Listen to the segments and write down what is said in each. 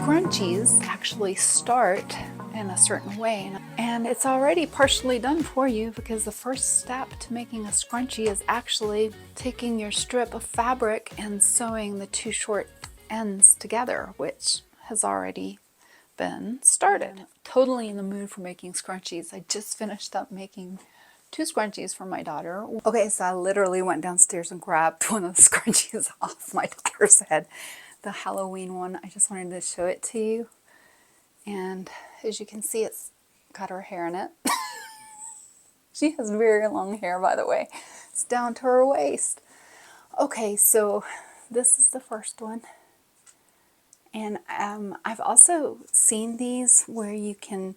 Scrunchies actually start in a certain way, and it's already partially done for you because the first step to making a scrunchie is actually taking your strip of fabric and sewing the two short ends together, which has already been started. I'm totally in the mood for making scrunchies. I just finished up making 2 scrunchies for my daughter. Okay, so I literally went downstairs and grabbed one of the scrunchies off my daughter's head. The Halloween one. I just wanted to show it to you. And as you can see, it's got her hair in it. She has very long hair, by the way. It's down to her waist. Okay, so this is the first one. And I've also seen these where you can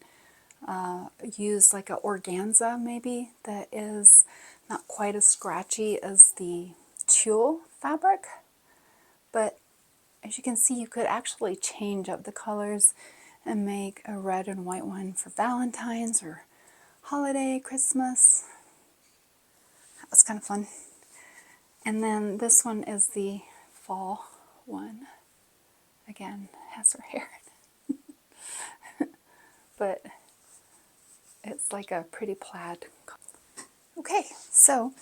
use like an organza maybe that is not quite as scratchy as the tulle fabric. But as you can see, you could actually change up the colors and make a red and white one for Valentine's or holiday, Christmas. That was kind of fun. And then this one is the fall one. Again, has her hair in it. But it's like a pretty plaid. Okay, so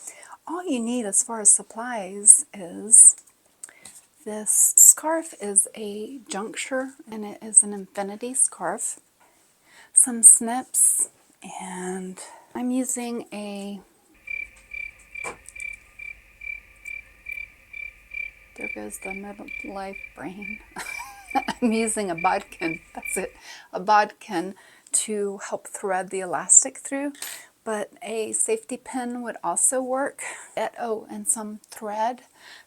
all you need as far as supplies is this scarf is a juncture, and it is an infinity scarf. Some snips, and I'm using a, there goes the midlife brain. I'm using a bodkin, that's it, a bodkin to help thread the elastic through, but a safety pin would also work. Oh, and some thread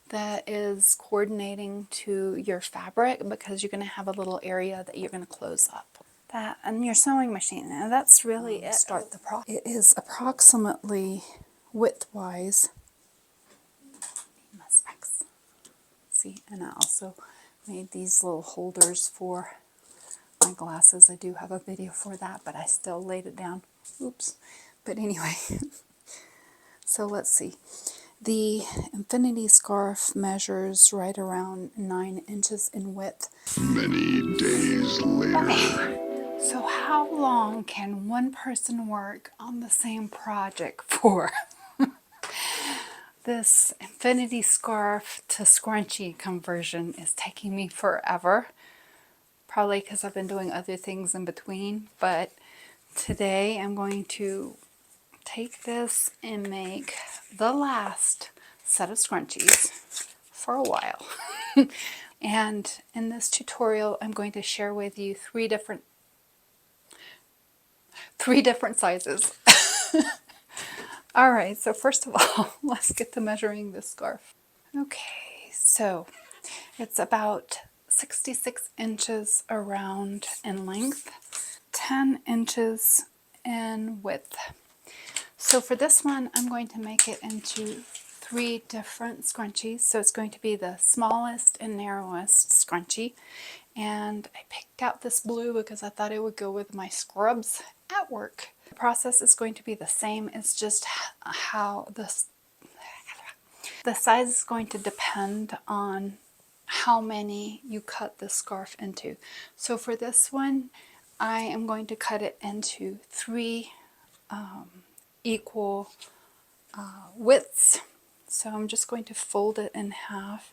that is coordinating to your fabric, because you're going to have a little area that you're going to close up. That and your sewing machine. Now that's really it. Start the process. It is approximately widthwise. My specs. See, and I also made these little holders for my glasses. I do have a video for that, but I still laid it down. Oops. But anyway, so let's see. The infinity scarf measures right around 9 inches in width. Many days later. Okay. So how long can one person work on the same project for? This infinity scarf to scrunchie conversion is taking me forever. Probably because I've been doing other things in between, but today I'm going to take this and make the last set of scrunchies for a while. And in this tutorial, I'm going to share with you three different sizes. All right, so first of all, let's get to measuring this scarf. Okay, so it's about 66 inches around in length, 10 inches in width. So for this one, I'm going to make it into 3 different scrunchies. So it's going to be the smallest and narrowest scrunchie. And I picked out this blue because I thought it would go with my scrubs at work. The process is going to be the same. It's just how the size is going to depend on how many you cut the scarf into. So for this one, I am going to cut it into 3 equal widths. So I'm just going to fold it in half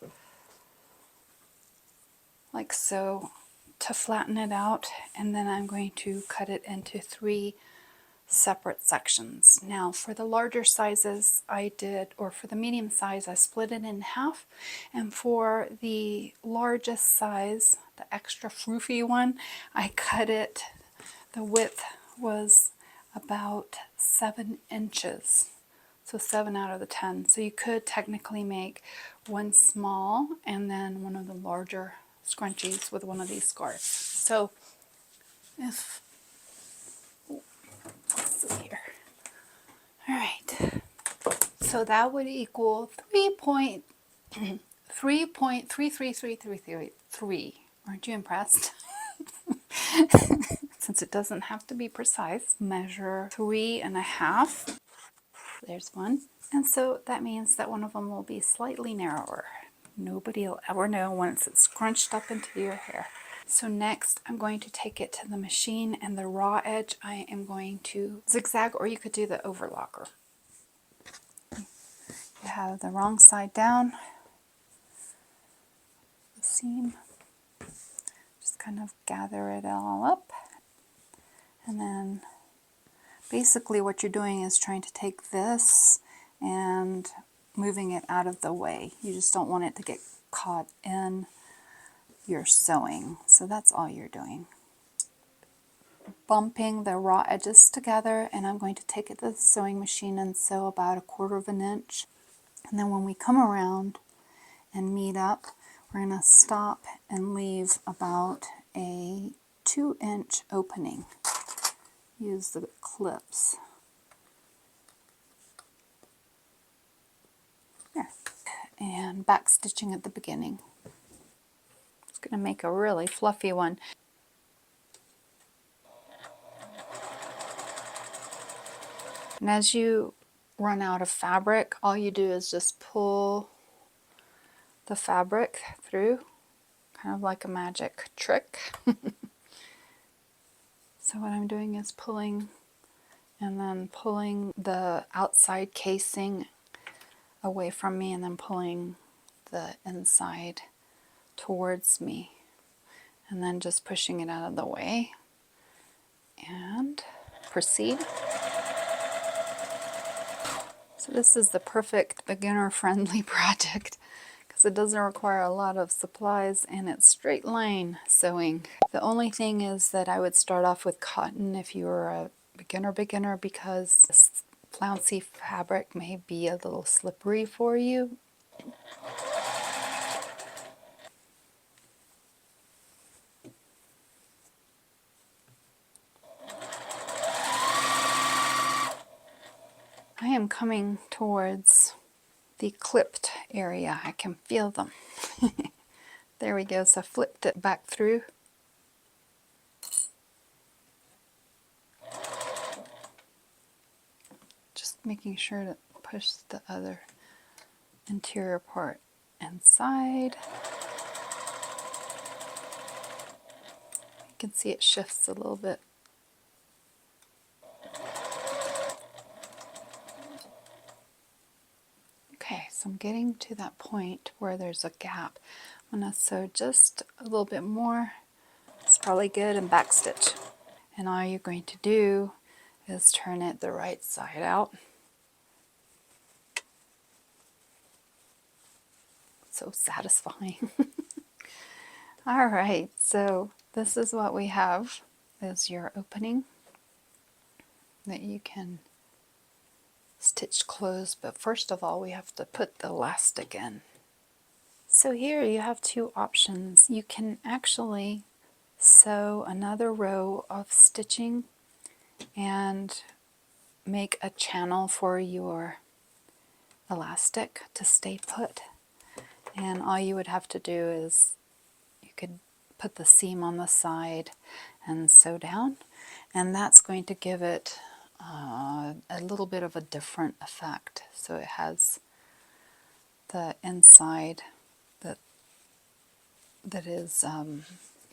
like so to flatten it out, and then I'm going to cut it into 3 separate sections. Now for the larger sizes or for the medium size, I split it in half, and for the largest size, the extra froofy one, I cut it, the width was about 7 inches. So 7 out of the 10. So you could technically make one small and then one of the larger scrunchies with one of these scarves. So let's see here. All right. So that would equal 3.33333. Aren't you impressed? Since it doesn't have to be precise, measure 3.5. There's one. And so that means that one of them will be slightly narrower. Nobody will ever know once it's scrunched up into your hair. So next I'm going to take it to the machine, and the raw edge I am going to zigzag, or you could do the overlocker. You have the wrong side down, the seam, just kind of gather it all up, and then basically what you're doing is trying to take this and moving it out of the way. You just don't want it to get caught in your sewing. So that's all you're doing. Bumping the raw edges together, and I'm going to take it to the sewing machine and sew about 1/4 of an inch. And then when we come around and meet up, we're going to stop and leave about a 2-inch opening. Use the clips. There. And back stitching at the beginning. It's going to make a really fluffy one. And as you run out of fabric, all you do is just pull the fabric through, kind of like a magic trick. So what I'm doing is pulling and then pulling the outside casing away from me, and then pulling the inside towards me, and then just pushing it out of the way and proceed. So this is the perfect beginner-friendly project because it doesn't require a lot of supplies, and it's straight line sewing. The only thing is that I would start off with cotton if you were a beginner, because this flouncy fabric may be a little slippery for you. I am coming towards the clipped area. I can feel them. There we go. So I flipped it back through. Just making sure to push the other interior part inside. You can see it shifts a little bit. Okay, so I'm getting to that point where there's a gap. I'm going to sew just a little bit more. It's probably good, and backstitch. And all you're going to do is turn it the right side out. So satisfying. All right, so this is what we have, is your opening that you can stitch closed, but first of all we have to put the elastic in. So here you have two options. You can actually sew another row of stitching and make a channel for your elastic to stay put, and all you would have to do is you could put the seam on the side and sew down, and that's going to give it a little bit of a different effect. So it has the inside that is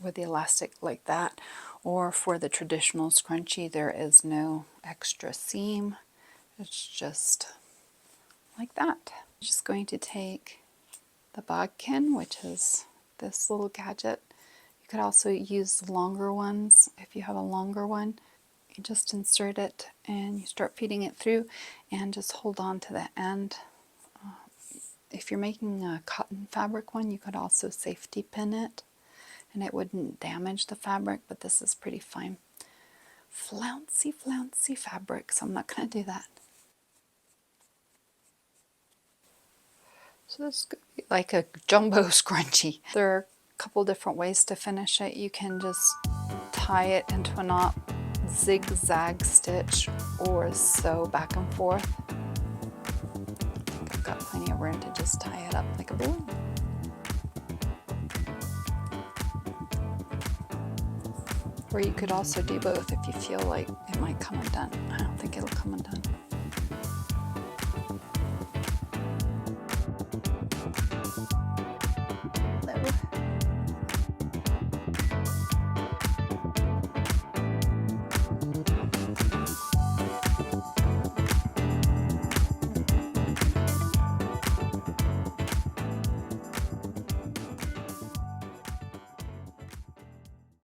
with the elastic like that, or for the traditional scrunchie there is no extra seam. It's just like that. I'm just going to take the bodkin, which is this little gadget. You could also use the longer ones if you have a longer one. You just insert it and you start feeding it through, and just hold on to the end. If you're making a cotton fabric one, you could also safety pin it and it wouldn't damage the fabric, but this is pretty fine. Flouncy fabric, so I'm not going to do that. So this could be like a jumbo scrunchie. There are a couple different ways to finish it. You can just tie it into a knot, zigzag stitch, or sew back and forth. I've got plenty of room to just tie it up like a balloon. Or you could also do both if you feel like it might come undone. I don't think it'll come undone.